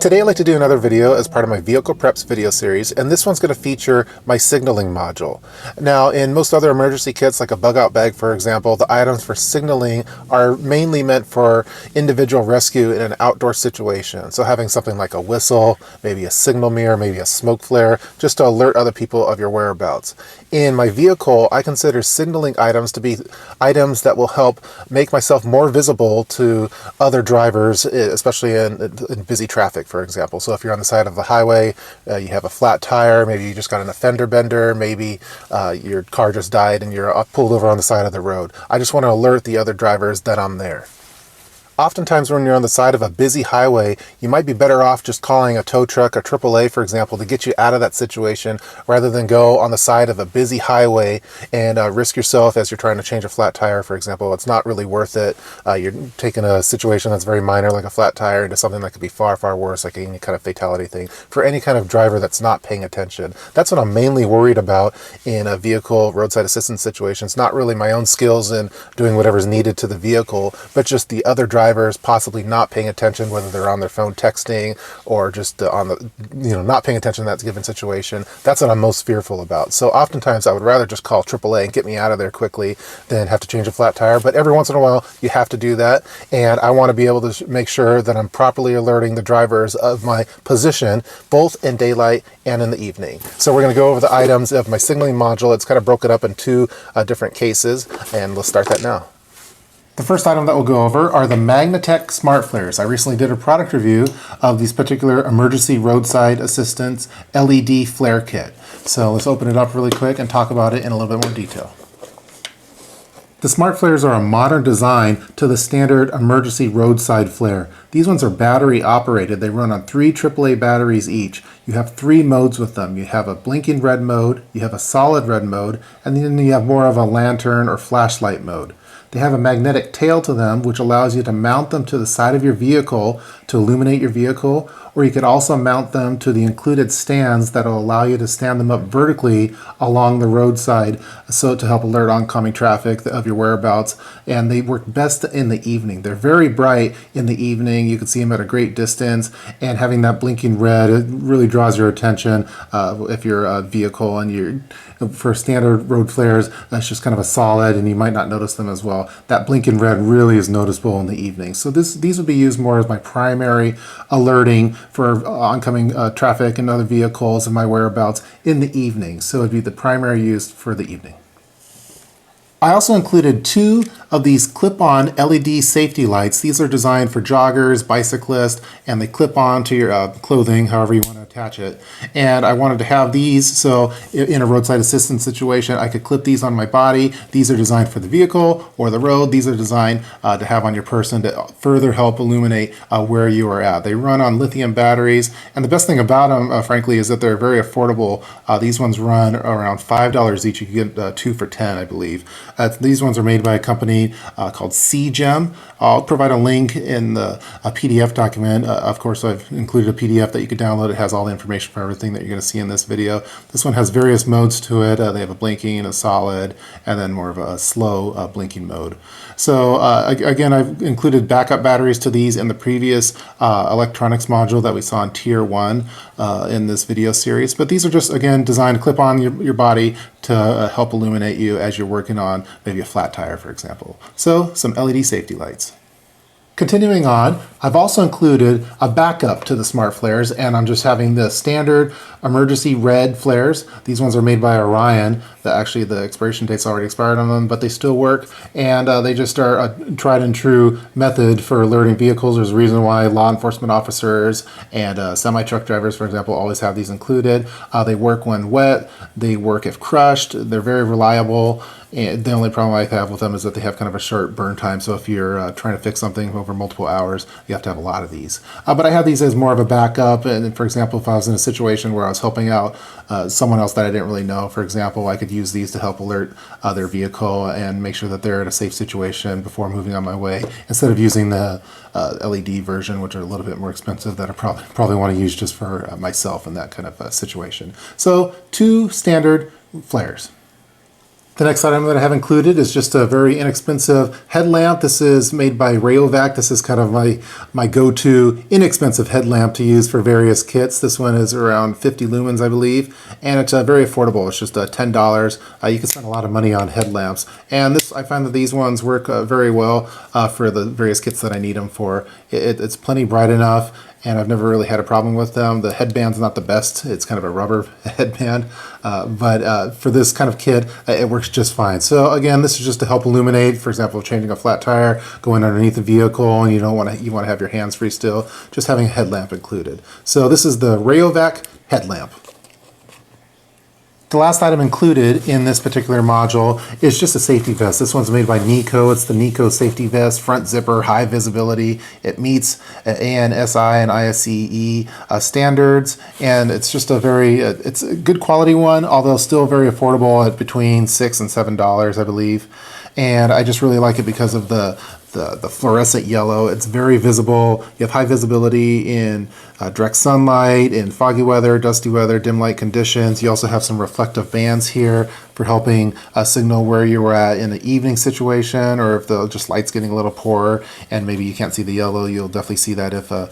Today I'd like to do another video as part of my vehicle preps video series, and this one's going to feature my signaling module. Now, in most other emergency kits, like a bug out bag for example, the items for signaling are mainly meant for individual rescue in an outdoor situation. So having something like a whistle, maybe a signal mirror, maybe a smoke flare, just to alert other people of your whereabouts. In my vehicle, I consider signaling items to be items that will help make myself more visible to other drivers, especially in busy traffic, for example. So if you're on the side of the highway, you have a flat tire, maybe you just got in a fender bender, maybe your car just died and you're pulled over on the side of the road. I just want to alert the other drivers that I'm there. Oftentimes when you're on the side of a busy highway, you might be better off just calling a tow truck or AAA, for example, to get you out of that situation rather than go on the side of a busy highway and risk yourself as you're trying to change a flat tire, for example. It's not really worth it. You're taking a situation that's very minor, like a flat tire, into something that could be far, far worse, like any kind of fatality thing, for any kind of driver that's not paying attention. That's what I'm mainly worried about in a vehicle roadside assistance situation. It's not really my own skills in doing whatever's needed to the vehicle, but just the other drivers possibly not paying attention, whether they're on their phone texting or just on the, not paying attention to that given situation. That's what I'm most fearful about. So oftentimes I would rather just call AAA and get me out of there quickly than have to change a flat tire. But every once in a while you have to do that. And I want to be able to make sure that I'm properly alerting the drivers of my position, both in daylight and in the evening. So we're going to go over the items of my signaling module. It's kind of broken up in two different cases, and let's start that now. The first item that we'll go over are the Magnatech smart flares. I recently did a product review of these particular emergency roadside assistance LED flare kit. So let's open it up really quick and talk about it in a little bit more detail. The smart flares are a modern design to the standard emergency roadside flare. These ones are battery operated. They run on 3 AAA batteries each. You have 3 modes with them. You have a blinking red mode, you have a solid red mode, and then you have more of a lantern or flashlight mode. They have a magnetic tail to them, which allows you to mount them to the side of your vehicle to illuminate your vehicle, or you could also mount them to the included stands that will allow you to stand them up vertically along the roadside, so to help alert oncoming traffic of your whereabouts. And they work best in the evening. They're very bright in the evening. You can see them at a great distance, and having that blinking red, it really draws your attention if you're a vehicle and you're, for standard road flares, that's just kind of a solid and you might not notice them as well. That blinking red really is noticeable in the evening. So these would be used more as my primary alerting for oncoming traffic and other vehicles and my whereabouts in the evening. So it'd be the primary use for the evening. I also included 2 of these clip-on LED safety lights. These are designed for joggers, bicyclists, and they clip on to your clothing, however you want to attach it. And I wanted to have these so in a roadside assistance situation, I could clip these on my body. These are designed for the vehicle or the road. These are designed to have on your person to further help illuminate where you are at. They run on lithium batteries, and the best thing about them, frankly, is that they're very affordable. These ones run around $5 each. You can get 2 for $10, I believe. These ones are made by a company called CGEM. I'll provide a link in the PDF document. Of course, I've included a PDF that you could download. It has all the information for everything that you're going to see in this video. This one has various modes to it. They have a blinking, a solid, and then more of a slow blinking mode. So again, I've included backup batteries to these in the previous electronics module that we saw in Tier 1 in this video series. But these are just, again, designed to clip on your body to help illuminate you as you're working on maybe a flat tire, for example. So some LED safety lights. Continuing on, I've also included a backup to the smart flares, and I'm just having the standard emergency red flares. These ones are made by Orion. Actually, the expiration date's already expired on them, but they still work, and they just are a tried and true method for alerting vehicles. There's a reason why law enforcement officers and semi-truck drivers, for example, always have these included. They work when wet, they work if crushed, they're very reliable. And the only problem I have with them is that they have kind of a short burn time. So if you're trying to fix something over multiple hours, you have to have a lot of these. But I have these as more of a backup. And for example, if I was in a situation where I was helping out someone else that I didn't really know, for example, I could use these to help alert their vehicle and make sure that they're in a safe situation before moving on my way, instead of using the LED version, which are a little bit more expensive, that I probably want to use just for myself in that kind of situation. So 2 standard flares. The next item that I have included is just a very inexpensive headlamp. This is made by Rayovac. This is kind of my go-to inexpensive headlamp to use for various kits. This one is around 50 lumens, I believe, and it's very affordable. It's just $10. You can spend a lot of money on headlamps, and I find that these ones work very well for the various kits that I need them for. It's plenty bright enough, and I've never really had a problem with them. The headband's not the best. It's kind of a rubber headband, but for this kind of kit, it works just fine. So again, this is just to help illuminate, for example, changing a flat tire, going underneath the vehicle, and you want to have your hands free still, just having a headlamp included. So this is the Rayovac headlamp. The last item included in this particular module is just a safety vest. This one's made by Nico. It's the Nico safety vest, front zipper, high visibility. It meets ANSI and ISCE standards, and it's just it's a good quality one, although still very affordable at between $6 and $7, I believe. And I just really like it because of the fluorescent yellow. It's very visible. You have high visibility in direct sunlight, in foggy weather, dusty weather, dim light conditions. You also have some reflective bands here for helping signal where you were at in the evening situation, or if the light's getting a little poorer and maybe you can't see the yellow, you'll definitely see that if a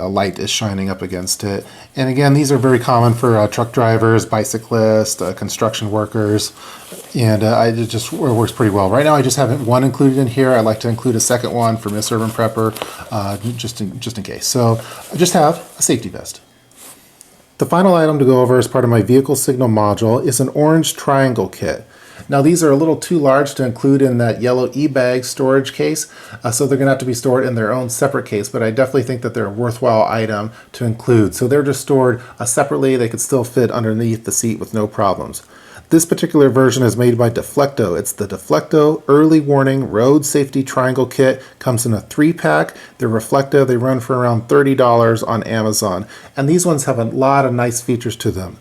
light is shining up against it. And again, these are very common for truck drivers, bicyclists, construction workers, and it just works pretty well. Right now I just have one included in here. I like to include a second one for Miss Urban Prepper, just in case. So I just have a safety vest. The final item to go over as part of my vehicle signal module is an orange triangle kit. Now these are a little too large to include in that yellow e-bag storage case, so they're going to have to be stored in their own separate case, but I definitely think that they're a worthwhile item to include. So they're just stored separately. They could still fit underneath the seat with no problems. This particular version is made by Deflecto. It's the Deflecto Early Warning Road Safety Triangle Kit. Comes in a 3-pack. They're reflective. They run for around $30 on Amazon. And these ones have a lot of nice features to them.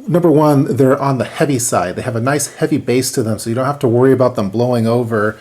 Number one, they're on the heavy side. They have a nice heavy base to them, so you don't have to worry about them blowing over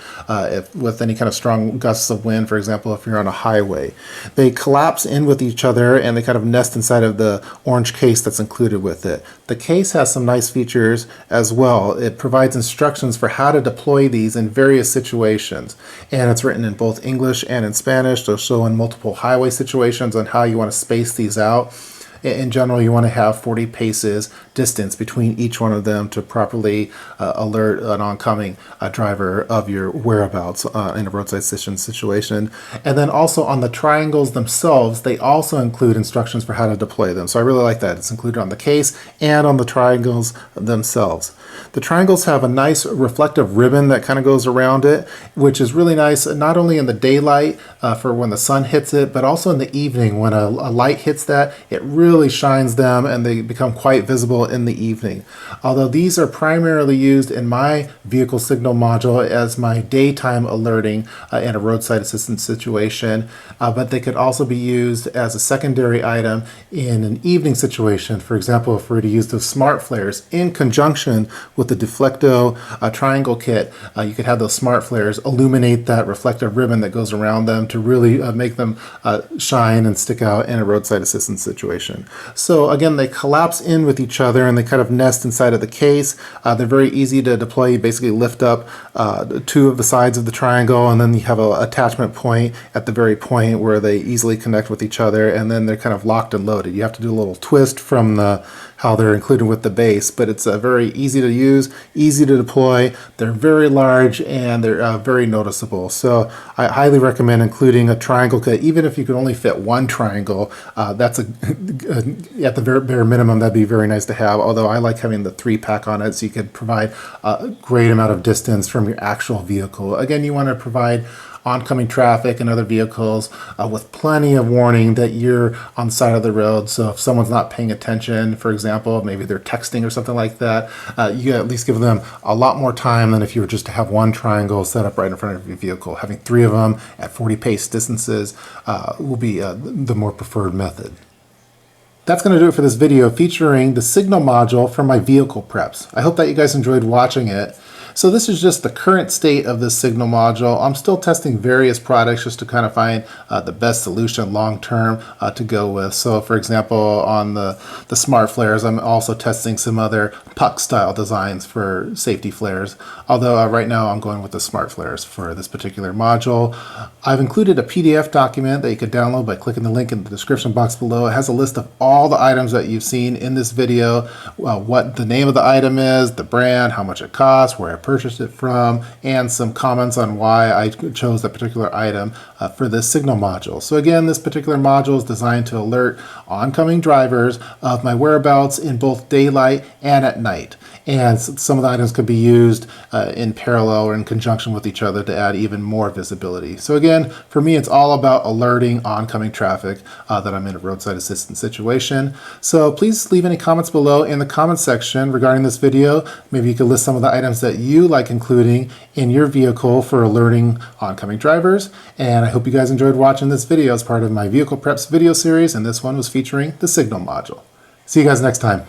with any kind of strong gusts of wind, for example, if you're on a highway. They collapse in with each other, and they kind of nest inside of the orange case that's included with it. The case has some nice features as well. It provides instructions for how to deploy these in various situations, and it's written in both English and in Spanish, so in multiple highway situations on how you want to space these out. In general, you want to have 40 paces distance between each one of them to properly alert an oncoming driver of your whereabouts in a roadside situation. And then also on the triangles themselves, they also include instructions for how to deploy them. So I really like that. It's included on the case and on the triangles themselves. The triangles have a nice reflective ribbon that kind of goes around it, which is really nice, not only in the daylight for when the sun hits it, but also in the evening when a light hits that, it really shines them and they become quite visible in the evening. Although these are primarily used in my vehicle signal module as my daytime alerting in a roadside assistance situation, but they could also be used as a secondary item in an evening situation. For example, if we were to use those smart flares in conjunction with the Deflecto triangle kit, you could have those smart flares illuminate that reflective ribbon that goes around them to really make them shine and stick out in a roadside assistance situation. So again, they collapse in with each other and they kind of nest inside of the case. They're very easy to deploy. You basically lift up two of the sides of the triangle, and then you have an attachment point at the very point where they easily connect with each other, and then they're kind of locked and loaded. You have to do a little twist from how they're included with the base, but it's very easy to use, easy to deploy. They're very large and they're very noticeable. So I highly recommend including a triangle kit. Even if you can only fit one triangle, that's at the very bare minimum, that'd be very nice to have. Although I like having the 3-pack on it, so you could provide a great amount of distance from your actual vehicle. Again, you want to provide oncoming traffic and other vehicles with plenty of warning that you're on the side of the road. So if someone's not paying attention, for example, maybe they're texting or something like that, you at least give them a lot more time than if you were just to have one triangle set up right in front of your vehicle. Having 3 of them at 40 pace distances will be the more preferred method. That's going to do it for this video featuring the signal module for my vehicle preps. I hope that you guys enjoyed watching it. So this is just the current state of this signal module. I'm still testing various products just to kind of find the best solution long term to go with. So for example, on the smart flares, I'm also testing some other puck style designs for safety flares. Although right now I'm going with the smart flares for this particular module. I've included a PDF document that you could download by clicking the link in the description box below. It has a list of all the items that you've seen in this video, what the name of the item is, the brand, how much it costs, where I purchased it from, and some comments on why I chose that particular item for this signal module. So again, this particular module is designed to alert oncoming drivers of my whereabouts in both daylight and at night. And some of the items could be used in parallel or in conjunction with each other to add even more visibility. So again, for me, it's all about alerting oncoming traffic that I'm in a roadside assistance situation. So please leave any comments below in the comment section regarding this video. Maybe you could list some of the items that you like including in your vehicle for alerting oncoming drivers. And I hope you guys enjoyed watching this video as part of my Vehicle Preps video series, and this one was featuring the Signal module. See you guys next time.